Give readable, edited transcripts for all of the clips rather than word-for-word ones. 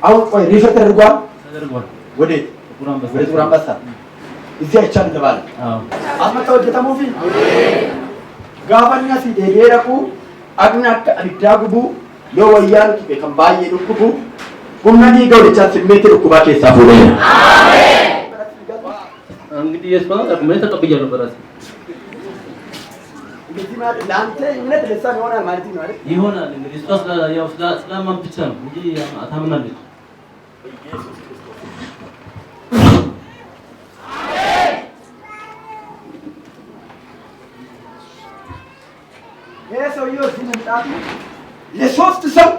አሁን ቆይ ሪፈር ተደርጓል ወዴት ቁራን አንበሳ እዚህ አይቻልም ተባለ አስመጣው ከተሞፊ ጋባኛ ሲደረቁ አግና አዳጉቡ የወያን ከንባዬ ዱኩቡ ኡምናኒ ገውልቻ ስሜት ዱኩባ ከሳፉ አሜን እንግዲህ የስፋው ምን ተቀበያለሁ በራሴ እንግዲህ ማለት ላንተ እምነት ለሳን ይሆናል ማለት ነው አይደል ይሆናል እንግዲህ ያው ስለማን ብቻ ነው እንጂ አታምናለች የሰውየው ሲመጣቱ ለሶስት ሰው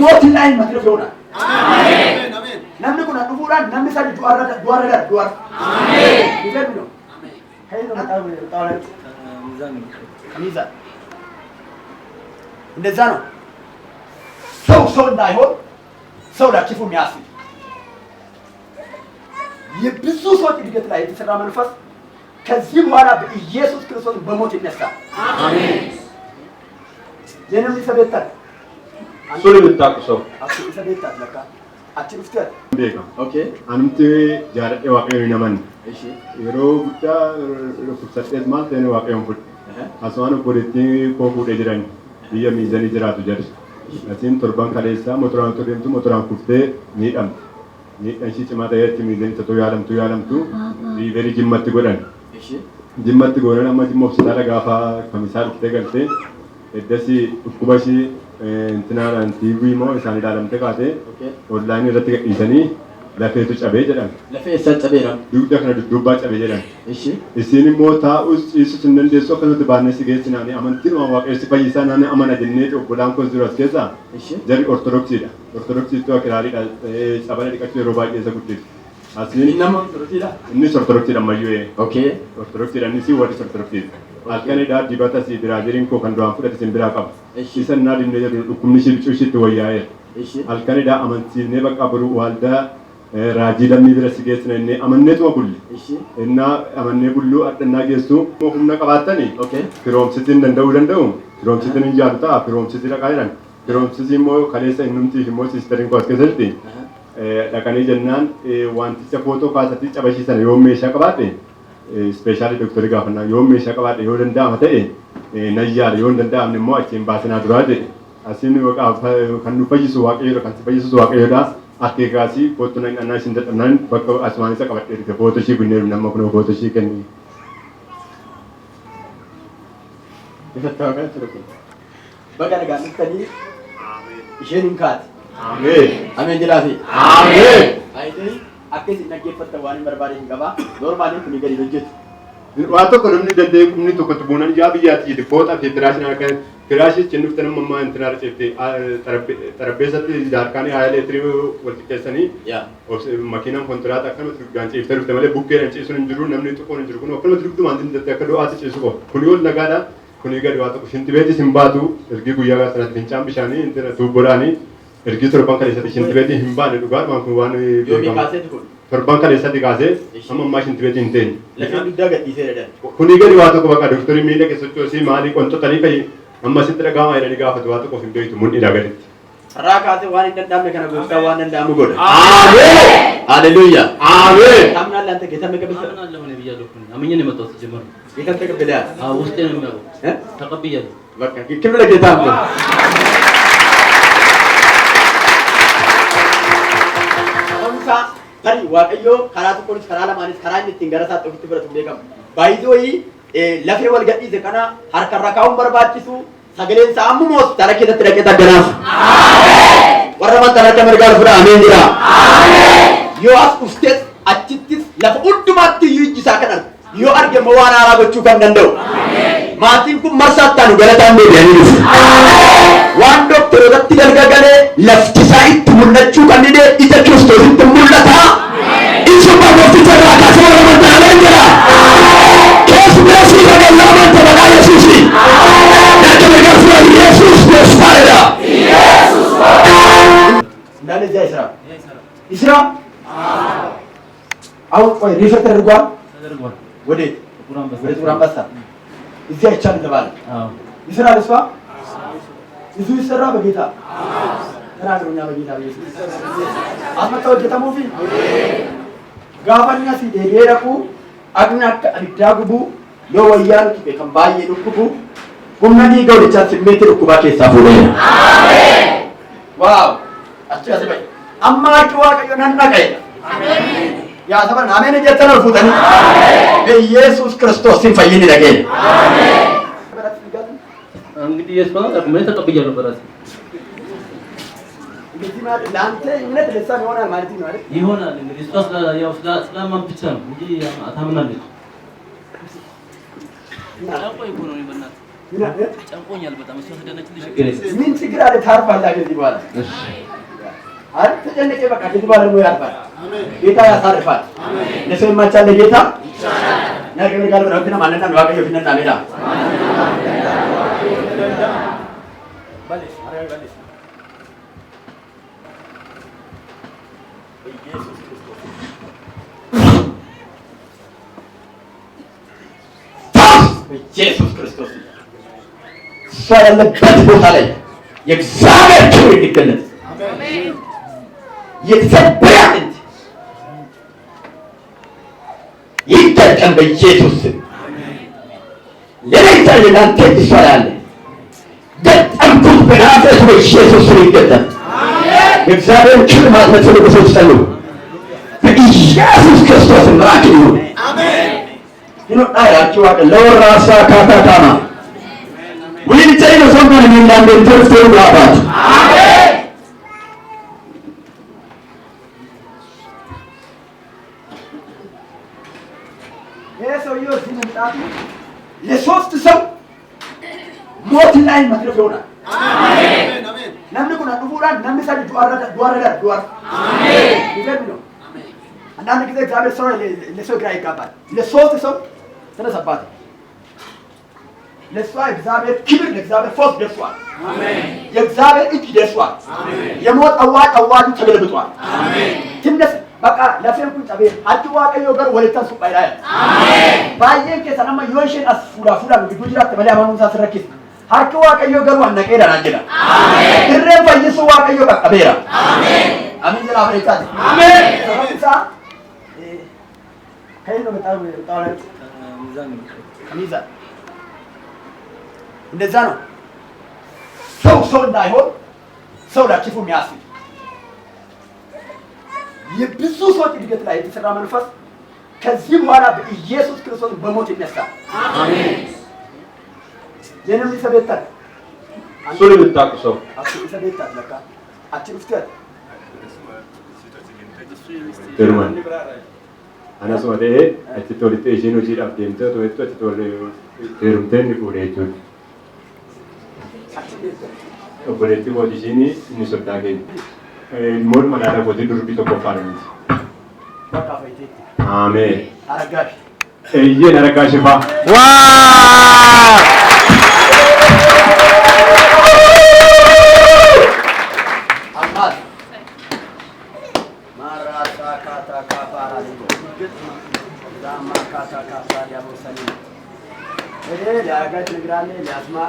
ሞት ላይ መትረፍ ይሆናል አሜን አሜን namni kun dhufuudhaan namni sadi du'arra አሜን ይደሉ ነው ሄዶ መጣው ሚዛን እንደዛ ነው ሰው እንዳይሆን ሰው ላኪፉ የሚያስብ የብዙ ሰዎች እድገት ላይ የተሰራ መንፈስ ከዚህ በኋላ በኢየሱስ ክርስቶስ በሞት ይነሳል አሜን የነም ይሰበታል ሱሉ ብታቁሰው ይሰበታል ለካ አትፍተር ቤካ ኦኬ አንተ ጃረጤ ዋቀዩ ነማን እሺ yeroo guddaa rukusatees maal ta'e waaqayyoon fudhe aswaan obboleetti koo fuudhee jiran biyya miizanii jiraatu jedhe asiin torban kaleessaa motoraan deemtu motoraan kuftee miidhaan ishii cimaa ta'eetti miizanii tatoo yaalamtu riiverii jimmatti godhan jimmatti godhan amma jimma hospitaala gaafa kamisaa dhuftee galtee eddasi dhukkuba ishii intinaan tiivii moo isaan ilaalamte kaatee onlaayinii irratti gadhiisanii lafeetu cabee jedhan lafee isa cabeera dugda kana duddubbaa cabee jedhan isiin immoo taa'us ciisus hin dandeessu akkasumatti baannee si geessinaani amantiin waaqayyoon fayyisaa naannoo amana jennee obbolaan koo jiru as keessaa jarri ortodoksiidha ortodoksiitu akiraaliidha sabana dhiqachuu yeroo baay'ee isa guddisa asiin nama ortodoksiidha innis ortodoksiidha ammayyuu okay ortodoksiidha innis warri ortodoksiidha halkanidha dibata si biraaziliin koo kan duraan fudhate sin biraa qaba isa naa dinnee jedhu dhukkubni ishii bicuu ishiitti wayyaa'eera halkanidha amansiinee bakka baruu waaldaa raajii lammii bira si geessina inni amanneetuma bulli innaa amannee bulluu addannaa geessu humna qabaattanii firoomsitiin danda'u firoomsitiin hin jaallu ta'a firoomsisii dhaqaa jedhan firoomsisii immoo kaleessa innumtiif immoo siistariin koo as keessatti dhaqanii jennaan wanticha footoo kaasatti cabashiisan yoo meeshaa qabaate ispeeshaalii doktorii gaafannaa yoo meeshaa qabaate yoo danda'ama ta'e nayyaala yoo hin danda'amne immoo achiin baasinaa duraa jedhe asiin kan nu fayyisu waaqayyoodha kan si fayyisu waaqayyoodha Ake kasi foto na anak sinda tenan bakal asmani sa kabat dari foto si bener nama kuno foto si kan ni. Kita tahu kan terus. Bagaimana kan tadi? Amin. Ishenin kat. Amin. Amin jelasi. Amin. Aidi ake si nak pertemuan berbalik kaba normal ni kuni gari rejut. Waktu kalau ni jadi kuni tu ketubunan jadi jadi foto di terasi nak Kiraashi cennuf tanam mamma intinaar cefte tarabbeessatti jaarkaanii haala elektiriikii walitti keessanii makiinaan kontiraataa akkanumatti dhugaan ciiftee dhufte malee bukkeedhaan ciisuun hin jiru namni tokkoon hin jiru kun akkanumatti dhuftu wanti hin akka do'aatti ciisu qaba kuni ol nagaadha kuni gadi waa tokko shinti beetis hin baatu ergi guyyaa sanatti fincaan bishaanii intina tuubboodhaanii ergi torban kaleessatti shinti beetii hin baane dhugaa waan kun waan beekamu torban kaleessatti kaasee amma ammaa shinti beetii hin teenye. Lafeen dugdaa gadhiisee dha. Kuni gadi waa tokko bakka doktorii miila keessatti osii maalii qonxotanii fayyadu. Amma sitti dhaga'ama jedhanii gaafatu waa tokko hin beektu mun hidhaa gaditti. Karaa kaasee waan hin danda'amne kana gooftaa waan danda'amu godha. Ameen. Haleluuyaa. Ameen. Amnaan laanta geetame qabisa. አምናለሁ ነው ብያለሁ እኮ አምኜ ነው የመጣሁት ጀመር ጌታን ተቀበለሃል? አዎ ውስጤ ነው የሚያውቀው ተቀብያለሁ በቃ ክብር ለጌታ ነው። ኦንሳ ታሪ ዋቀዮ ካራቱ ፖሊስ ካራላ ማንስ ካራኝ ትንገረሳ ጥፍት ብረት እንደከም ባይዞይ lafee wal gadhiise kana harkarra kaa'uun barbaachisu sagaleen isaa ammuma hospitaala keessatti dhaqee tagganaaf. Warra mantarratti margaa fudhaa ameen jira. Yoo as dhuftes achittis lafa hundumaatti iyyuu ijji isaa kan argu yoo argame waan haaraa gochuu kan danda'u. Maatiin kun marsaattaan galataan deebi'anii dhufu. Waan doktorootatti gargagalee lafti isaa itti mul'achuu kan dhidhee ija kiristoositti mul'ata. Isuma goofticha irraa kaasee warra mantaa ameen jira. Yesus adalah nama kepada Yesus. Dan mereka Yesus bersaudara. Yesus. Dari Israel. Israel. Awak kau refer terguat. Boleh. Kurang besar. Izah cakap lebar. Israel apa? Itu Israel begitu. ተናግሮኛ በጌታ በኢየሱስ አስመጣው ከተሙፊ ጋፋኛ ሲደረቁ አግና አዳጉቡ የወያኑ ከንባዬ ዱኩቡ ሁምናኒ ገውልቻ ስሜት ዱኩባ ከሳፉለ አሜን ዋው አስተያዘበ አማጭ ዋቀዮ ነናቀይ አሜን ያ ሰበን አሜን እየተነው ፉተኒ በኢየሱስ ክርስቶስ ስም ፈይኒ ነገኝ አሜን እንግዲህ ኢየሱስ ማለት ተቀበያለሁ በራሴ እንግዲህ ማለት ለአንተ እምነት ለሳን ይሆናል ማለት ነው አይደል ይሆናል እንግዲህ እሷ ያው ስለማን ብቻ ነው እንጂ ታምናለች ጫንቆኝ እኮ ነው በእናትህ ጫንቆኛል በጣም እሷ ተደነችልሽ ምን ችግር አለ ታርፋለህ ከዚህ በኋላ እሺ አይደል ተጨነቀ በቃ ከዚህ በኋላ ነው ያርፋል አሜን ጌታ ያሳርፋል አሜን ለሰው የማይቻል ጌታ ይቻላል ነገር ጋር ወራትና ማንነና ነው ዋቀዮ ፍነና ሜዳ ባለሽ አረ ባለሽ ኢየሱስ ክርስቶስ ኢየሱስ ክርስቶስ ያለበት ቦታ ላይ የእግዚአብሔር ክብር ይገለጥ አሜን የተሰበረ አጥንት ይጠቀም በኢየሱስ ስም አሜን ለሌላ ለናንተ ይሻላል ገጠምኩት በናፍረት በኢየሱስ ስም ይገለጥ አሜን የእግዚአብሔር ክብር ማለት ነው ሰዎች ጸሉ በኢየሱስ ክርስቶስ ምራቅ ይሁን አሜን ይኖር አያችሁ አቀ ለወራሳ ካታታማ ወይንተይ ነው ሰምተን እንዳንደ ተርፍተው ያባት አሜን የሰውየው ሲመጣቱ ለሶስት ሰው ሞት ላይ መትረፍ ይሆናል አሜን አሜን ለምን ኩና ዱራን ለምሳሌ ዱአራ አሜን ይገርም ነው አሜን አንዳንድ ጊዜ እግዚአብሔር ሰው ለሰው ግራ ይጋባል ለሶስት ሰው ተነሳባት ለሷ እግዚአብሔር ክብር ለእግዚአብሔር ፎስ ደርሷል አሜን የእግዚአብሔር እጅ ደርሷል አሜን የሞት አዋጁ ተገልብጧል አሜን ትምነስ በቃ ለፈንኩ ጸበ አዲ ዋቀዮ ጋር ወለታን ሱባይራ አሜን ባየን ከሰናማ ዮሽን አስፉዳ ፉዳ ቢዱጅራ ተበላ ማሙሳ ሰረኪስ harki waaqayyo garuu annaqeedha naan jedha አሜን irreen fayyisuu waaqayyo qaqqabeera አሜን አሜን jira አብሬታቲ አሜን ሰላምሳ ከይኖ በጣም ሚዛን እንደዛ ነው ሰው እንዳይሆን ሰው ላችፉ የሚያስብ የብዙ ሰዎች እድገት ላይ የተሰራ መንፈስ ከዚህ በኋላ በኢየሱስ ክርስቶስ በሞት ይነሳል አሜን የነም ይሰበታል ሱሪ ብታቅሰው ይሰበታል ለካ አትፍተት ተርማን አናስ ወደ አትቶልቴ ጂኖ ጂራ ደምተ ወጥቶ ተቶለ ተርምተን ቁሬቱ ኦፕሬቲ ወዲጂኒ ንሰጣገ ሞድ ማናዳ ወዲ ዱርቢ ተቆፋረን በቃ ፈይቴ አሜን አረጋሽ እየን አረጋሽፋ ዋው አማት ማራታ ካታ ካፋራ ሊጎ ዳማ ካታ ካፋ ያቦሰኒ ለአጋጭ ነግራለ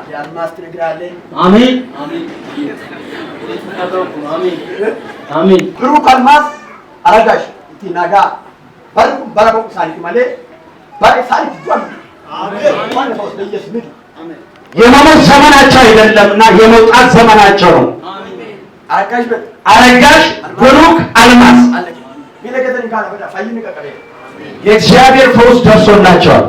ለአልማስ ነግራለ አሜን አሜን አሜን አሜን ብሩክ አልማስ አረጋሽ እንቲናጋ ባረቁ ሳሊት ማለ ባይሳሊት ጆን አሜን ማን ነው ለኢየሱስ ምድ አሜን የመሞት ዘመናቸው አይደለምና የመውጣት ዘመናቸው ነው አሜን አረጋሽ ብሩክ አልማስ ቢለገተን ካለ ወዳ ፋይን ቀቀበ የእግዚአብሔር ፈውስ ደርሶላቸዋል